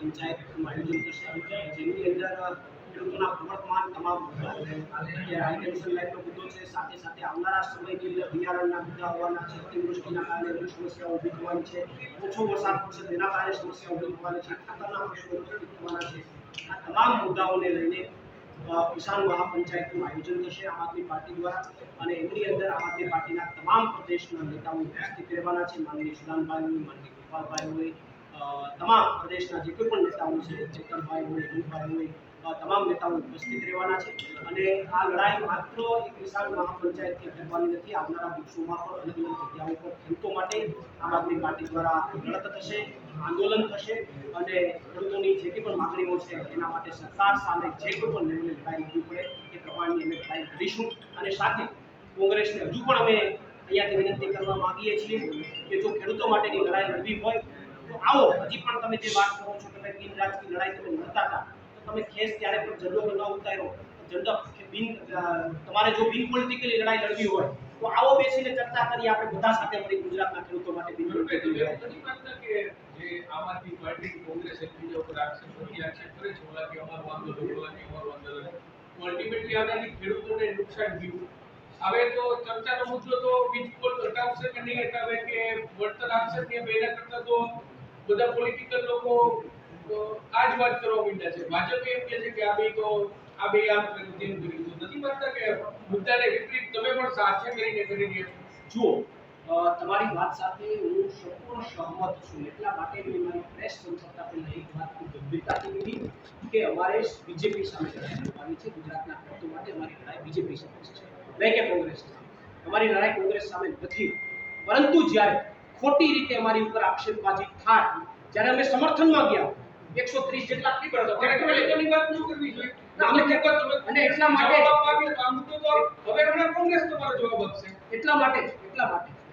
પંચાયતનું આયોજન થશે, જેની અંદર ખેડૂતોના પ્રવર્તમાન તમામ મુદ્દાઓ, અત્યારે હાઈ ટેન્શન લાઇનનો મુદ્દો છે, સાથે સાથે આવનારા સમયની અંદર બિયારણના મુદ્દા આવવાના છે, અતિવૃષ્ટિના કારણે એવી સમસ્યાઓ ઊભી થવાની છે, ઓછો વરસાદ પડશે તેના કારણે સમસ્યા ઊભી થવાની છે, ખાતરના પ્રશ્નો ઊભી થવાના છે. આ તમામ મુદ્દાઓને લઈને કિસાન મહાપંચાયતનું આયોજન થશે આમ આદમી પાર્ટી દ્વારા, અને એમની અંદર આમ આદમી પાર્ટીના તમામ પ્રદેશના નેતાઓ ઉપસ્થિત રહેવાના છે. માનનીય સુદાનભાઈ હોય, માનનીય ગોપાલભાઈ હોય, તમામ પ્રદેશના જે કોઈ પણ નેતાઓ છે, ચેતનભાઈ હોય, હિમભાઈ હોય, તમામ નેતાઓ ઉપસ્થિત રહેવાના છે. અને આ લડાઈ માત્ર એક કિસાન મહાપંચાયતથી લડવાની નથી, આવનારા દિવસોમાં પણ અલગ અલગ જગ્યાઓ પર ખેડૂતો માટે આમ આદમી પાર્ટી દ્વારા લડત થશે, આંદોલન થશે, અને ખેડૂતોની જે કંઈ પણ માંગણીઓ છે એના માટે સરકાર સામે જે કોઈ પણ લેવલે લડાઈ લડવી પડે એ પ્રમાણની અમે લડાઈ લડીશું. અને સાથે કોંગ્રેસને હજુ પણ અમે અહીંયાથી વિનંતી કરવા માંગીએ છીએ કે જો ખેડૂતો માટેની લડાઈ લડવી હોય તો આવો, હજી પણ તમે જે વાત કરો છો તમે બિન રાજકીય લડાઈ તમે લડતા હતા, તમે ખેસ ત્યારે પણ ઝંડો ન ઉતાર્યો, ઝંડો તમારે જો બિન પોલિટિકલી લડાઈ લડવી હોય તો આવો બેસીને ચર્ચા કરી આપણે બધા સાથે મળી ગુજરાતના ખેડૂતો માટે બિન પોલિટિકલી લડાઈ. જે આમ આદમી પાર્ટી કોંગ્રેસ એકબીજા ઉપર આક્ષેપ કરે છે, ઓલા કે અમારું આંદોલન, ઓલા કે અમારું આંદોલન, અલ્ટિમેટલી આનાથી ખેડૂતોને નુકસાન થયું. હવે તો ચર્ચાનો મુદ્દો તો વીજ પોલ હટાવશે કે નહીં હટાવે કે વળતર આપશે કે પહેલા કરતા તો બધા પોલિટિકલ લોકો આ જ વાત કરવા માંડ્યા છે. ભાજપ એમ કહે છે કે આ બે આમ કર્યું તેમ કર્યું, તો નથી માનતા કે મુદ્દાને વિપરીત તમે પણ સાથે કરીને કરી રહ્યા છો? જુઓ, તમારી વાત સાથે હું સંપૂર્ણ સહમત છું. એટલા માટે મેં મારી પ્રેસ સંસદતા પહેલા એક વાત ખૂબ ગંભીરતાથી લીધી કે અમારે બીજેપી સામે લડાઈ લડવાની છે. ગુજરાતના ખેડૂતો માટે અમારી લડાઈ બીજેપી સામે છે, નહીં કે કોંગ્રેસ સામે. અમારી લડાઈ કોંગ્રેસ સામે નથી, પરંતુ જ્યારે ખોટી રીતે અમારી ઉપર આક્ષેપબાજી થાય, જ્યારે અમે સમર્થનમાં ગયા 130 જેટલા થઈ ગયો ત્યારે લેખોની વાત ન કરવી જોઈએ. અને એટલા માટે હવે હમણાં કોંગ્રેસ તમારો જવાબ આપશે. એટલા માટે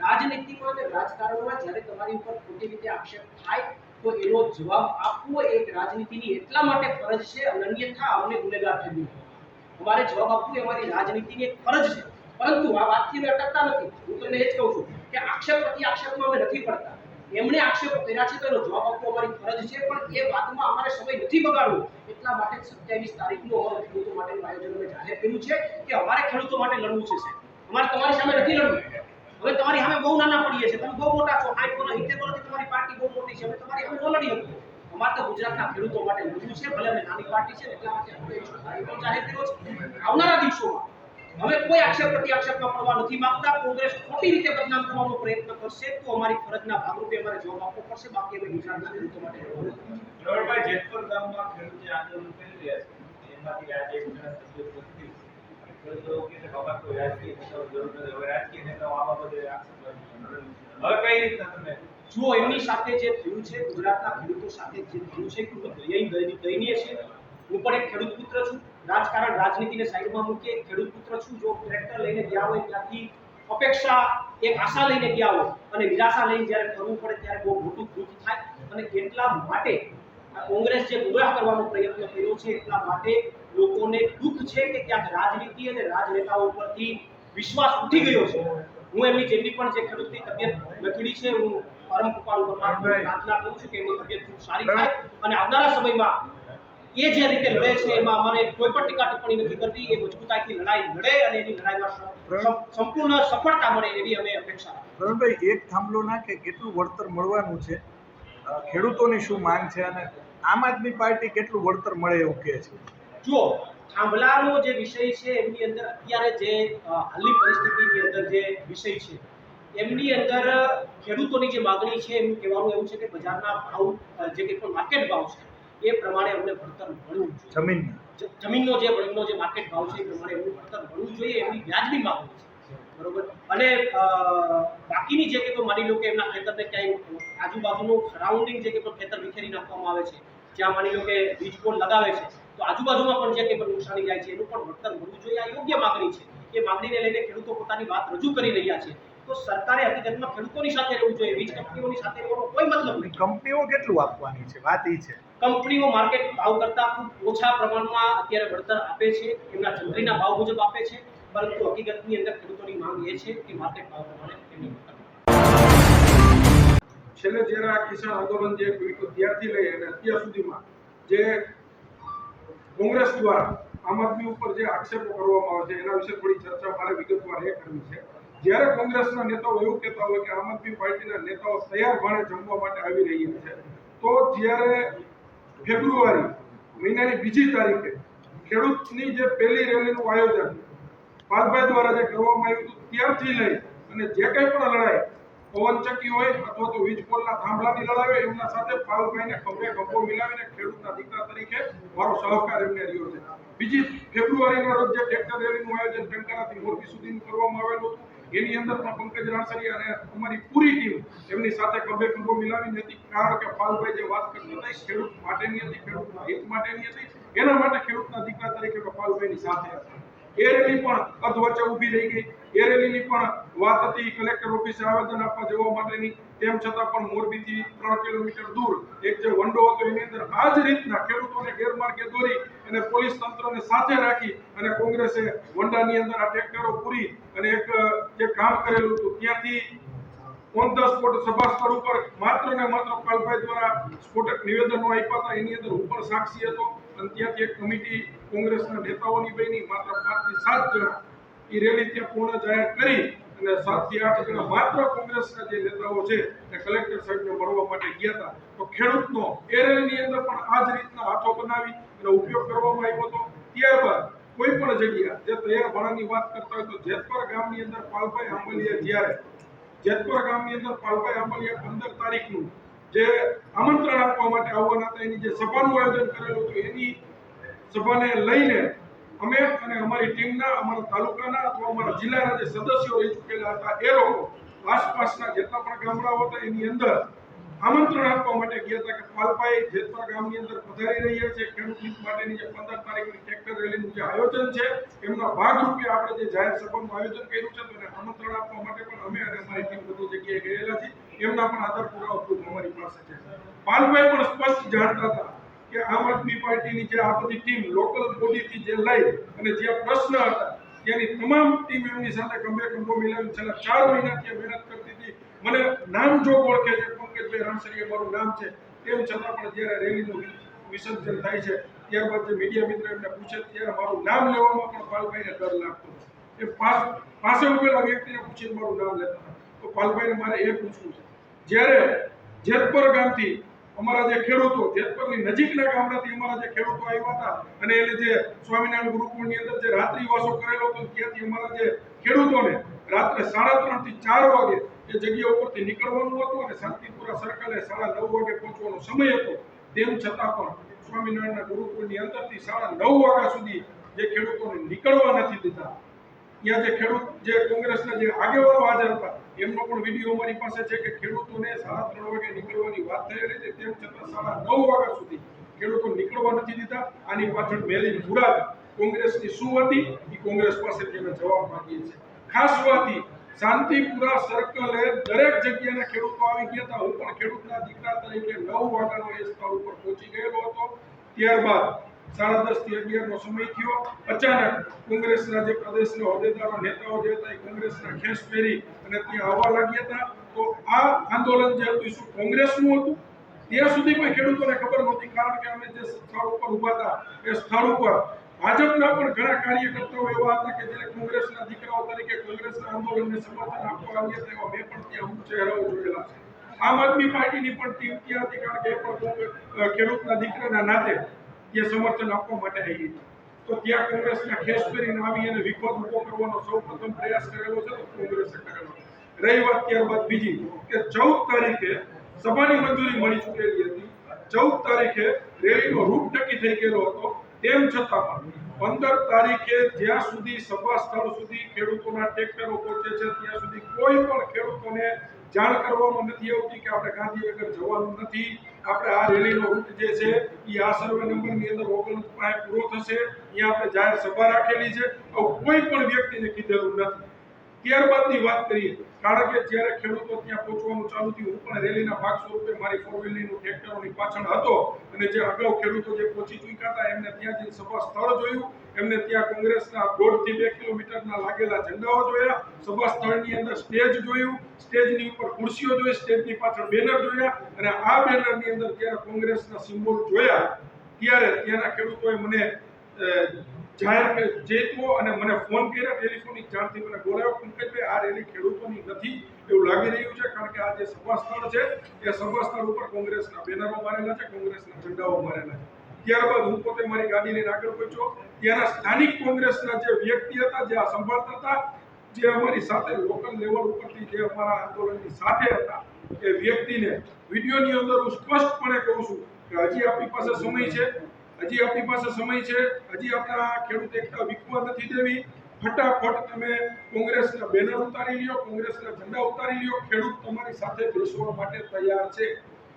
રાજનીતિમાં અને રાજકારણમાં જ્યારે તમારી ઉપર ખોટી રીતે આક્ષેપ થાય તો એનો જવાબ આપવો એક રાજનીતિની એટલા માટે ફરજ છે, અન્યથા અમને ગુનેગાર ઠેરવી અમારે જવાબ આપવો એ અમારી રાજનીતિની એક ફરજ છે. પરંતુ આ વાતથી અમે અટકતા નથી. હું તમને એ જ કહું છું કે આક્ષેપ પ્રતિ આક્ષેપમાં અમે નથી પડતા. એમણે આક્ષેપો કર્યા છે તો એનો જવાબ આપવો અમારી ફરજ છે, પણ એ વાતમાં અમારે સમય નથી બગાડવો. એટલા માટે 27 તારીખનું અમારું ખેડૂતો માટેનું આયોજન અમે જાહેર કર્યું છે કે અમારે ખેડૂતો માટે લડવું છે સાહેબ. અમારે તમારી સામે નથી લડવું. હવે તમારી સામે બહુ નાના પડીએ છે, તમે બહુ મોટા છો, 60 વર્ષ 70 વર્ષથી તમારી પાર્ટી બહુ મોટી છે, અમે તમારી સામે ન લડી શકીએ. અમારે તો ગુજરાતના ખેડૂતો માટે લડવું છે, ભલે અમે નાની પાર્ટી છે એટલા માટે અમે તારીખો જાહેર કર્યો છે. આવનારા દિવસોમાં હવે કોઈ આક્ષેપ પ્રતિ આક્ષેપમાં પડવા નથી માંગતા. કોંગ્રેસ ખોટી રીતે બદનામ કરવાનો પ્રયત્ન કરશે તો અમારી ફરજના ભાગરૂપે અમારે જવાબ આપવો પડશે. બાકી અમે ગુજરાતના ખેડૂતો માટે પ્રવીણભાઈ, જેતપુર ગામમાં ખેડૂતો આંદોલન કરી રહ્યા છે, એમાંથી આજે એક જણા સભ્ય પોઝિટિવ ખેડૂતો કે બાબા કોઈ રાજકીય નેતાઓ જરૂર નથી, હવે રાજકીય નેતાઓ આ બાબતે આક્ષેપ કરે. હવે કઈ રીતના તમે જુઓ, એમની સાથે જે થયું છે, ગુજરાતના ખેડૂતો સાથે જે થયું છે ખૂબ દયનીય છે. હું પણ એક ખેડૂત પુત્ર છું. રાજકારણ રાજનીતિને સાઈડમાં મૂકી એક ખેડૂત પુત્ર છું. જો ટ્રેક્ટર લઈને ગયા હોય ત્યાંથી અપેક્ષા એક આશા લઈને ગયા હોય અને નિરાશા લઈને જ્યારે કરવું પડે ત્યારે બહુ મોટું દુઃખ થાય. અને એટલા માટે આ કોંગ્રેસ જે ગુમરાહ કરવાનો પ્રયત્ન કર્યો છે એટલા માટે લોકોને દુઃખ છે કે ક્યાંક રાજનીતિ અને રાજનેતાઓ પરથી વિશ્વાસ ઉઠી ગયો છે. હું એમની જેટલી પણ જે ખેડૂતની તબિયત બગડી છે, હું પરમ કૃપાળુ પરમાત્માને પ્રાર્થના કરું છું કે એમની તબિયત ખૂબ સારી થાય અને આવનારા સમયમાં એ જે રીતે લડે છે એમાં અમારે કોઈ પણ ટીકા ટિપ્પણી નથી કરતી. એ મજબૂતાઈથી લડાઈ લડે અને એની લડાઈમાં સંપૂર્ણ સફળતા મળે એવી અમે અપેક્ષા રાખીએ. પ્રવીણભાઈ, એક થાંભલો ના કે કેટલું વળતર મળવાનું છે, ખેડૂતોની શું માંગ છે અને આમ આદમી પાર્ટી કેટલું વળતર મળે એવું કહે છે? જુઓ, થાંભલાનો જે વિષય છે એમની અંદર અત્યારે જે હાલની પરિસ્થિતિની અંદર જે વિષય છે એમની અંદર ખેડૂતોની જે માગણી છે એમનું કહેવાનું એવું છે કે બજારના ભાવ જે કંઈ પણ માર્કેટ ભાવ છે એ પ્રમાણે અમને વળતર મળવું જોઈએ. જમીનનો જે માર્કેટ ભાવ છે એ પ્રમાણે એમનું વળતર મળવું જોઈએ. એમની વ્યાજબી માગણી છે, બરોબર. અને બાકીની જે કે માની લો કે એમના ખેતરને ક્યાંય આજુબાજુનું સરાઉન્ડિંગ જે કે ખેતર વિખેરી નાખવામાં આવે છે, જ્યાં માની લો કે વીજ પોલ લગાવે છે તો આજુબાજુમાં પણ જે કંઈ પણ નુકસાની જાય છે એનું પણ વળતર મળવું જોઈએ. આ યોગ્ય માગણી છે. એ માગણીને લઈને ખેડૂતો પોતાની વાત રજૂ કરી રહ્યા છે. તો સરકારે હકીકતમાં ખેડૂતોની સાથે રહેવું જોઈએ, વીજ કંપનીઓની સાથે રહેવાનો કોઈ મતલબ નથી. કંપનીઓ કેટલું આપવાની છે, વાત એ છે. કંપનીઓ માર્કેટ ભાવ કરતાં ખૂબ ઓછા પ્રમાણમાં અત્યારે વળતર આપે છે, એમના જંત્રીના ભાવ મુજબ આપે છે, પરંતુ હકીકતની અંદર ખેડૂતોની માંગ એ છે કે માર્કેટ ભાવ પ્રમાણે એમની વળતર છેલ્લે જ્યારે આ કિસાન આંદોલન જે પીડિતો ત્યારથી લઈ અને અત્યાર સુધીમાં જે કોંગ્રેસ દ્વારા આમ આદમી ઉપર જે આક્ષેપો કરવામાં આવે છે એના વિશે થોડી ચર્ચા મારે વિગતવાર એ કરવી છે. જ્યારે કોંગ્રેસના નેતાઓ એવું કહેતા હોય કે આમ આદમી પાર્ટીના નેતાઓ તૈયાર ભાણે જમવા માટે આવી રહ્યા છે, તો જ્યારે ફેબ્રુઆરી મહિનાની 2જી તારીખે ખેડૂતની જે પહેલી રેલીનું આયોજન પાલભાઈ દ્વારા જે કરવામાં આવ્યું હતું ત્યારથી લઈ અને જે કંઈ પણ લડાઈ પવનચક્કી હોય અથવા તો વીજ પોલના થાંભલાની લડાઈ હોય એમના સાથે પાલભાઈને ખભે ખભો મિલાવીને ખેડૂતના દીકરા તરીકે મારો સહકાર એમને રહ્યો છે. 2જી ફેબ્રુઆરીના રોજ જે ટ્રેક્ટર રેલીનું આયોજન ટંકારાથી મોરબી સુધીનું કરવામાં આવેલું હતું એની અંદર પણ પંકજ રાણસરિયા અને અમારી પૂરી ટીમ એમની સાથે ખભે ખભો મિલાવીને હતી, કારણ કે પાલભાઈ જે વાત કરતા હતા ખેડૂત માટેની હતી, ખેડૂતના હિત માટેની હતી, એના માટે ખેડૂતના દીકરા તરીકે પાલભાઈની સાથે હતા. એ રેલી પણ અધવચ્ચે ઊભી રહી ગઈ. એ રેલીની પણ વાત હતી કલેક્ટર ઓફિસે આવેદન આપવા જવા માટેની, તેમ છતાં પણ મોરબીથી 3 કિલોમીટર દૂર એક જે વંડો હતો એની અંદર આ જ રીતના ખેડૂતોને ગેરમાર્ગે દોરી અને પોલીસ તંત્રને સાથે રાખી અને કોંગ્રેસે વંડાની અંદર આ ટ્રેક્ટરો પૂરી અને એક જે કામ કરેલું હતું ત્યાંથી ઓન ધ સ્પોટ સભા સ્થળ ઉપર માત્ર ને માત્ર પાલભાઈ દ્વારા સ્ફોટક નિવેદનો આપ્યા હતા. એની અંદર હું પણ સાક્ષી હતો અને ત્યાંથી એક કમિટી કોંગ્રેસના નેતાઓની બની માત્ર 5 થી 7 જણા એ રેલી ત્યાં પૂર્ણ જાહેર કરી અને 7 થી 8 જણા માત્ર કોંગ્રેસના જે નેતાઓ છે એ કલેક્ટર સાહેબને મળવા માટે ગયા હતા. તો ખેડૂતનો એ રેલીની અંદર પણ આ જ રીતના હાથો બનાવી અને ઉપયોગ કરવામાં આવ્યો હતો. ત્યારબાદ કોઈ પણ જગ્યા જે તૈયાર ભાડાની વાત કરતા હોય તો જેતપર ગામની અંદર પાલભાઈ આંબલિયા જ્યારે જેતપર ગામની અંદર પાલભાઈ આંબલિયા 15 તારીખનું જે આમંત્રણ આપવા માટે આવવાના હતા એની જે સભાનું આયોજન કરેલું હતું એની સભાને લઈને અમે અને અમારી ટીમના અમારા તાલુકાના અથવા અમારા જિલ્લાના જે સદસ્યો રહી ચૂકેલા હતા એ લોકો આસપાસના જેટલા પણ ગામડાઓ હતા એની અંદર આમંત્રણ આપવા માટે ગયા હતા કે પાલભાઈ જેતપર ગામની અંદર પધારી રહ્યા છે. ખેડૂત હિત માટેની જે 15 તારીખની ટ્રેક્ટર રેલીનું જે આયોજન છે એમના ભાગરૂપે આપણે જે જાહેર સભાનું આયોજન કર્યું છે તો એને આમંત્રણ આપવા માટે પણ અમે અને અમારી ટીમ બધી જગ્યાએ ગયેલા છીએ. એમના પણ આધાર પુરાવા પ્રૂફ અમારી પાસે છે. પાલભાઈ પણ સ્પષ્ટ જાણતા હતા કે આમ આદમી પાર્ટીની જે આ બધી ટીમ લોકલ બોડીથી જે લઈ અને જે પ્રશ્ન હતા તેની તમામ ટીમ એમની સાથે ખંભે ખંભો મિલાવી છેલ્લા 4 મહિનાથી મહેનત કરતી હતી. મને નામ જો ઓળખે છે પંકજભાઈ રાણસરિયા મારું નામ છે, તેમ છતાં પણ જ્યારે રેલીનું વિસર્જન થાય છે ત્યારબાદ જે મીડિયા મિત્ર એમને પૂછે ત્યારે મારું નામ લેવામાં પણ પાલભાઈને ડર લાગતો. એ પાસે ઉભેલા વ્યક્તિને પૂછીને મારું નામ લેતા હતા. તો પાલભાઈને મારે એ પૂછવું છે, જ્યારે જેતપર ગામથી અમારા જે ખેડૂતો જેતપરની નજીકના ગામડાથી અમારા જે ખેડૂતો આવ્યા હતા અને એને જે સ્વામિનારાયણ ગુરુકુળની અંદર જે રાત્રિવાસો કરેલો હતો ત્યાંથી અમારા જે ખેડૂતોને રાત્રે 3:30 થી 4 વાગે એ જગ્યા ઉપરથી નીકળવાનું હતું અને શાંતિપુરા સર્કલે 9:30 વાગે પહોંચવાનો સમય હતો. તેમ છતાં પણ સ્વામિનારાયણના ગુરુકુળની અંદરથી 9:30 વાગ્યા સુધી જે ખેડૂતોને નીકળવા નથી દીધા. ત્યાં જે ખેડૂત જે કોંગ્રેસના જે આગેવાનો હાજર હતા એમનો પણ વિડીયો અમારી પાસે છે કે ખેડૂતોને 3:30 વાગે નીકળવાની વાત થઈ રહી છે, તેમ છતાં 9:30 વાગ્યા સુધી ખેડૂતો નીકળવા નથી દીધા. આની પાછળ મેલી મુરાદ કોંગ્રેસની શું હતી એ કોંગ્રેસ પાસેથી અમે જવાબ માંગીએ છીએ. ખાસ વાત શાંતિપુરા સર્કલે દરેક જગ્યાના ખેડૂતો આવી ગયા હતા. હું પણ ખેડૂતના દીકરા તરીકે 9 વાગ્યાનો એ સ્થળ ઉપર પહોંચી ગયેલો હતો. ત્યારબાદ 10:30 થી 11 નો સમય થયો. અચાનક કોંગ્રેસના જે પ્રદેશના હોદ્દેદારો નેતાઓ જે હતા એ કોંગ્રેસના ખેસ પહેરી અને ત્યાં આવવા લાગ્યા હતા. તો આ આંદોલન જે હતું શું કોંગ્રેસનું હતું ત્યાં સુધી કોઈ ખેડૂતોને ખબર નહોતી, કારણ કે અમે જે સ્થળ ઉપર ઊભા હતા એ સ્થળ ઉપર ભાજપના પણ ઘણા કાર્યકર્તાઓ એવા હતા કે જે કોંગ્રેસના દીકરાઓ તરીકે કોંગ્રેસના આંદોલનને સમર્થન આપવા આવ્યા હતા. એવા મેં પણ ત્યાં અમુક ચહેરાઓ જોયેલા છે. આમ આદમી પાર્ટીની પણ ટીમ ત્યાં હતી, કારણ કે એ પણ ખેડૂતના દીકરાના નાતે ત્યાં સમર્થન આપવા માટે આવી હતી. તો ત્યાં કોંગ્રેસના ખેસ પહેરીને આવી અને વિખવાદ ઉભો કરવાનો સૌ પ્રથમ પ્રયાસ કરેલો છે તો કોંગ્રેસે કરેલો. રહી વાત ત્યારબાદ બીજી કે 14 તારીખે સભાની મંજૂરી મળી ચૂકેલી હતી. 14 તારીખે રેલીનો રૂટ નક્કી થઈ ગયેલો હતો. તેમ છતાં પણ 15 તારીખે જ્યાં સુધી સભા સ્થળ સુધી ખેડૂતોના ટ્રેક્ટરો પહોંચે છે ત્યાં સુધી કોઈ પણ ખેડૂતોને જાણ કરવામાં નથી આવતી કે આપણે ગાંધીનગર જવાનું નથી, આપણે આ રેલીનો રૂટ જે છે એ આ સર્વે નંબરની અંદર 39 પાસે પૂરો થશે, અહીંયા આપણે જાહેર સભા રાખેલી છે. કોઈ પણ વ્યક્તિને કીધેલું નથી. ત્યારબાદની વાત કરીએ, કારણ કે જ્યારે ખેડૂતો ત્યાં પહોંચવાનું ચાલુ થયું, હું પણ રેલીના ભાગ સ્વરૂપે મારી 4-wheelerનું ટ્રેક્ટરોની પાછળ હતો, અને જે અગાઉ ખેડૂતો જે પહોંચી ચૂક્યા હતા એમને ત્યાં જઈને સભા સ્થળ જોયું, એમને ત્યાં કોંગ્રેસના 1.5 થી 2 કિલોમીટરના લાગેલા ઝંડાઓ જોયા, સભા સ્થળની અંદર સ્ટેજ જોયું, સ્ટેજની ઉપર ખુરશીઓ જોઈ, સ્ટેજની પાછળ બેનર જોયા, અને આ બેનરની અંદર જ્યારે કોંગ્રેસના સિમ્બોલ જોયા ત્યારે ત્યાંના ખેડૂતોએ મને જાહેર જેતવો અને મને ફોન કર્યા, ટેલિફોનિક જાણથી મને બોલાવ્યો, પંકજભાઈ આ રેલી ખેડૂતોની નથી એવું લાગી રહ્યું છે, કારણ કે આ જે સભા સ્થળ છે એ સભા સ્થળ ઉપર કોંગ્રેસના બેનરો મારેલા છે, કોંગ્રેસના ઝંડાઓ મારેલા છે. ત્યારબાદ હું પોતે મારી ગાડી લઈને આગળ પહોંચ્યો, ત્યાંના સ્થાનિક કોંગ્રેસના જે વ્યક્તિ હતા, જે આ સંભાળતા હતા, જે અમારી સાથે લોકલ લેવલ ઉપરથી જે અમારા આંદોલનની સાથે હતા, એ વ્યક્તિને વિડીયોની અંદર હું સ્પષ્ટપણે કહું છું કે હજી આપણી પાસે સમય છે, હજી આપણી પાસે સમય છે, હજી આપણે આ ખેડૂત એકતા વિકવા નથી દેવી. ફટાફટ તમે કોંગ્રેસના બેનર ઉતારી લ્યો, કોંગ્રેસના ઝંડા ઉતારી લ્યો, ખેડૂત તમારી સાથે બેસવા માટે તૈયાર છે.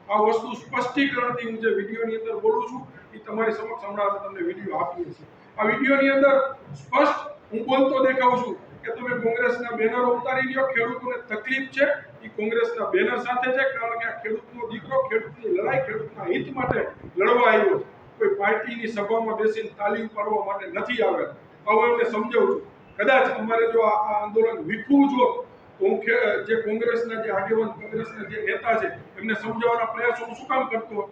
આ વસ્તુ સ્પષ્ટીકરણથી હું જે વિડીયોની અંદર બોલું છું એ તમારી સમક્ષ હમણાં તમને વિડીયો આપીએ છીએ. આ વિડીયોની અંદર સ્પષ્ટ હું બોલતો દેખાઉં છું કે તમે કોંગ્રેસના બેનરો ઉતારી લ્યો, ખેડૂતોને તકલીફ છે એ કોંગ્રેસના બેનર સાથે છે, કારણ કે આ ખેડૂતનો દીકરો ખેડૂતની લડાઈ, ખેડૂતના હિત માટે લડવા આવ્યો છે, કોઈ પાર્ટીની સભામાં બેસીને તાલીમ પાડવા માટે નથી આવેલા. આવું એમને સમજાવું છું. કદાચ અમારે જો આ આંદોલન વિખવું જો તો હું જે કોંગ્રેસના જે આગેવાન, કોંગ્રેસના જે નેતા છે એમને સમજાવવાના પ્રયાસો હું શું કામ કરતો?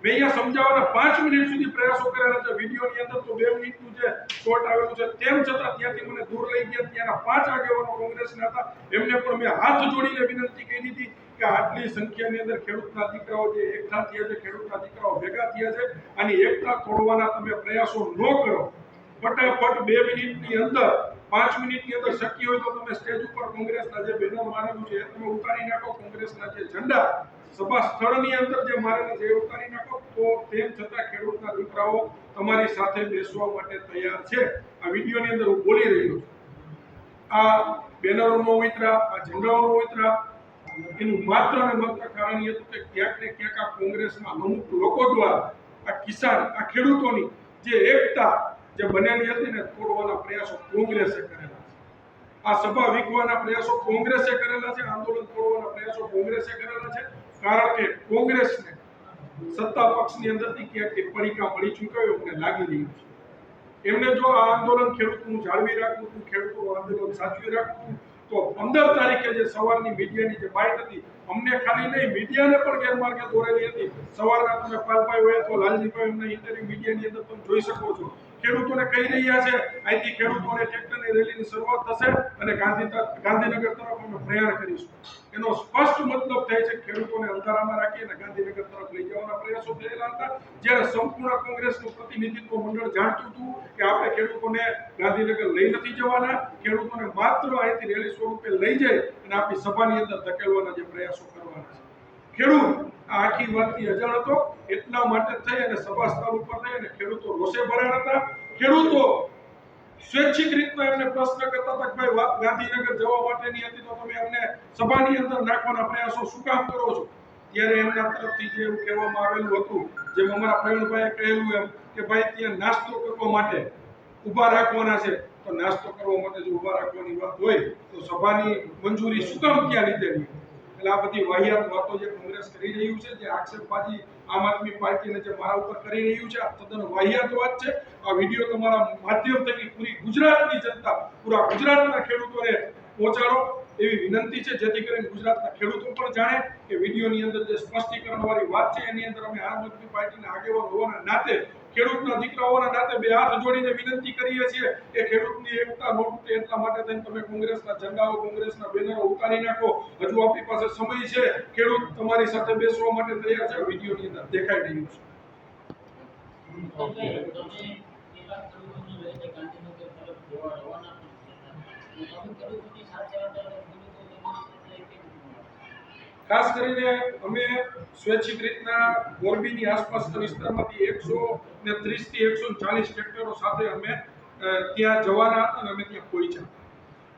મેં અહીંયા સમજાવવાના 5 મિનિટ સુધી પ્રયાસો કરેલા છે. વિડીયોની અંદર તો 2 મિનિટનું જે શોર્ટ આવેલું છે, તેમ છતાં ત્યાંથી મને દૂર લઈ ગયા. ત્યાંના 5 આગેવાનો કોંગ્રેસના હતા, એમને પણ મેં હાથ જોડીને વિનંતી કરી હતી કે આટલી સંખ્યાની અંદર ખેડૂતના દીકરાઓ જે એકઠા થયા છે, ખેડૂતના દીકરાઓ ભેગા થયા છે, આની એકતા તોડવાના તમે પ્રયાસો ન કરો. ફટાફટ 2 મિનિટની અંદર, 5 મિનિટની અંદર શક્ય હોય તો તમે સ્ટેજ ઉપર કોંગ્રેસના જે બેનર મારેલું છે તમે ઉતારી નાખો, કોંગ્રેસના જે ઝંડા સભા સ્થળની અંદર જે મારેલા છે એ ઉતારી નાખો. તો તેમ છતાં ખેડૂતના દીકરાઓ તમારી સાથે બેસવા માટે તૈયાર છે. આ વિડીયોની અંદર હું બોલી રહ્યો છું. આ બેનરોનો ઉતરા, આ ઝંડાઓનો ઉતરા, એનું માત્ર અને માત્ર કારણ એ હતું કે ક્યાંક ને ક્યાંક આ કોંગ્રેસના અમુક લોકો દ્વારા આ કિસાન, આ ખેડૂતોની જે એકતા જે બનેલી હતી ને તોડવાના પ્રયાસો કોંગ્રેસે કરેલા છે. આ સભા વિખવાના પ્રયાસો કોંગ્રેસે કરેલા છે, આંદોલન તોડવાના પ્રયાસો કોંગ્રેસે કરેલા છે, કારણ કે કોંગ્રેસને સત્તા પક્ષની અંદરથી ક્યાંક પડીકા મળી ચૂક્યો એવું મને લાગી રહ્યું છે. એમને જો આ આંદોલન ખેડૂતોનું જાળવી રાખવું હતું, ખેડૂતોનું આંદોલન સાચવી રાખવું તો 15 તારીખે જે સવારની મીડિયાની જે બાઇટ હતી, અમને ખાલી નહીં મીડિયાને પણ ગેરમાર્ગે દોરેલી હતી. સવારના તમે પાલભાઈ હોય તો લાલજીભાઈ એમના ઇન્ટરવ્યુ મીડિયાની અંદર તમે જોઈ શકો છો. ખેડૂતોને કહી રહ્યા છે અહીંથી ખેડૂતોને ટ્રેક્ટરની રેલીની શરૂઆત થશે અને ગાંધીનગર તરફ અમે પ્રયાણ કરીશું. એનો સ્પષ્ટ મતલબ થાય છે ખેડૂતોને અંધારામાં રાખી અને ગાંધીનગર તરફ લઈ જવાના પ્રયાસો થયેલા હતા. જ્યારે સંપૂર્ણ કોંગ્રેસનું પ્રતિનિધિત્વ મંડળ જાણતું હતું કે આપણે ખેડૂતોને ગાંધીનગર લઈ નથી જવાના, ખેડૂતોને માત્ર અહીંથી રેલી સ્વરૂપે લઈ જાય અને આપણી સભાની અંદર ધકેલવાના જે પ્રયાસો કરવાના છે. ખેડૂત આ આખી વાતથી અજાણ હતો, એટલા માટે થઈ અને સભા સ્થળ ઉપર થઈ અને ખેડૂતો રોષે ભરાયા હતા. ખેડૂતો સ્વૈચ્છિક રીતના એમને પ્રશ્ન કરતા હતા કે ભાઈ વાત ગાંધીનગર જવા માટેની હતી તો તમે અમને સભાની અંદર નાખવાના પ્રયાસો શું કામ કરો છો? ત્યારે એમના તરફથી જે એવું કહેવામાં આવેલું હતું, જેમ અમારા પ્રવીણભાઈએ કહેલું એમ કે ભાઈ ત્યાં નાસ્તો કરવા માટે ઊભા રાખવાના છે, તો નાસ્તો કરવા માટે જો ઊભા રાખવાની વાત હોય તો સભાની મંજૂરી શું કામ ત્યાં લીધેલી? એટલે આ બધી વાહિયાત વાતો જે કોંગ્રેસ કરી રહ્યું છે, જે આક્ષેપબાજી આમ આદમી પાર્ટીને જે મારા ઉપર કરી રહ્યું છે, આ તદ્દન વાહિયાત વાત છે. આ વિડીયો તમારા માધ્યમ થકી પૂરી ગુજરાતની જનતા, પૂરા ગુજરાતના ખેડૂતોને પહોંચાડો એવી વિનંતી છે, જેથી કરીને ગુજરાતના ખેડૂતો પણ જાણે કે વિડીયોની અંદર જે સ્પષ્ટીકરણ વાળી વાત છે એની અંદર અમે આમ આદમી પાર્ટીના આગેવાન હોવાના નાતે, ખેડૂતના દીકરાઓના નાતે બે હાથ જોડીને વિનંતી કરીએ છીએ કે ખેડૂતની એકતા ન તૂટે એટલા માટે થઈને તમે કોંગ્રેસના ઝંડાઓ, કોંગ્રેસના બેનરો ઉતારી નાખો. હજુ આપણી પાસે સમય છે, ખેડૂત તમારી સાથે બેસવા માટે તૈયાર છે. વિડીયોની અંદર દેખાઈ રહ્યું છે. ખાસ કરીને અમે સ્વૈચ્છિક રીતના મોરબીની આસપાસના વિસ્તારમાંથી 130 થી 140 ટ્રેક્ટરો સાથે અમે ત્યાં જવાના હતા અને અમે ત્યાં પહોંચ્યા.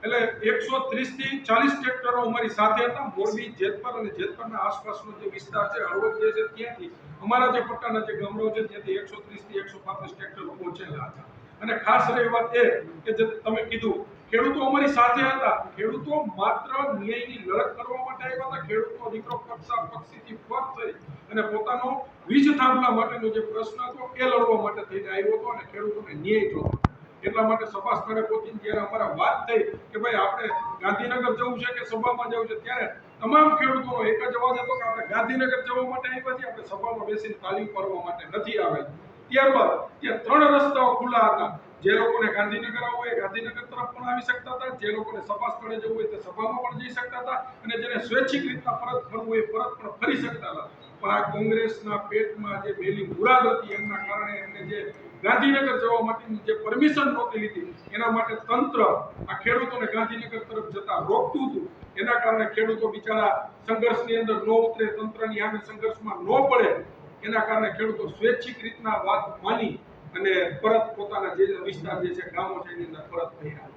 એટલે 130 થી 40 ટ્રેક્ટરો અમારી સાથે હતા. મોરબી, જેતપર અને જેતપરના આસપાસનો જે વિસ્તાર છે, હળવદ જે છે, ત્યાંથી અમારા જે પટ્ટાના જે ગામડાઓ છે ત્યાંથી 130 થી 135 ટ્રેક્ટરો પહોંચેલા હતા. અને ખાસ રહી વાત એ કે જે તમે કીધું ખેડૂતો અમારી સાથે હતા. ખેડૂતો માત્ર ન્યાયની લડત કરવા માટે આવ્યા હતા. ખેડૂતનો દીકરો પક્ષીથી પર થઈ અને પોતાનો વીજ થાંભલા માટેનો જે પ્રશ્ન હતો એ લડવા માટે થઈને આવ્યો હતો અને ખેડૂતોને ન્યાય જોતો. એટલા માટે સભા સ્થળે પહોંચીને જ્યારે અમારા વાત થઈ કે ભાઈ આપણે ગાંધીનગર જવું છે કે સભામાં જવું છે, ત્યારે તમામ ખેડૂતોનો એક જ અવાજ હતો કે આપણે ગાંધીનગર જવા માટે આવ્યા છીએ, આપણે સભામાં બેસીને તાલીમ કરવા માટે નથી આવ્યા. ત્યારબાદ ત્યાં 3 રસ્તાઓ ખુલ્લા હતા. જે લોકોને ગાંધીનગર આવવું હોય ગાંધીનગર તરફ પણ આવી શકતા હતા, જે લોકોને સભા સ્થળે જવું હોય તે સભામાં પણ જઈ શકતા હતા, અને જેને સ્વૈચ્છિક રીતના પરત ફરવું હોય પરત પણ ફરી શકતા હતા. પણ આ કોંગ્રેસના પેટમાં જે મેલી મુરાદ હતી એમના કારણે એમને જે ગાંધીનગર જવા માટેની જે પરમિશન નહોતી લીધી, એના માટે તંત્ર આ ખેડૂતોને ગાંધીનગર તરફ જતા રોકતું હતું. એના કારણે ખેડૂતો બિચારા સંઘર્ષની અંદર ન ઉતરે, તંત્રની સામે સંઘર્ષમાં ન પડે, એના કારણે ખેડૂતો સ્વૈચ્છિક રીતના વાત માની અને પરત પોતાના જે વિસ્તાર જે છે ગામો છે એની અંદર પરત થઈ રહ્યા.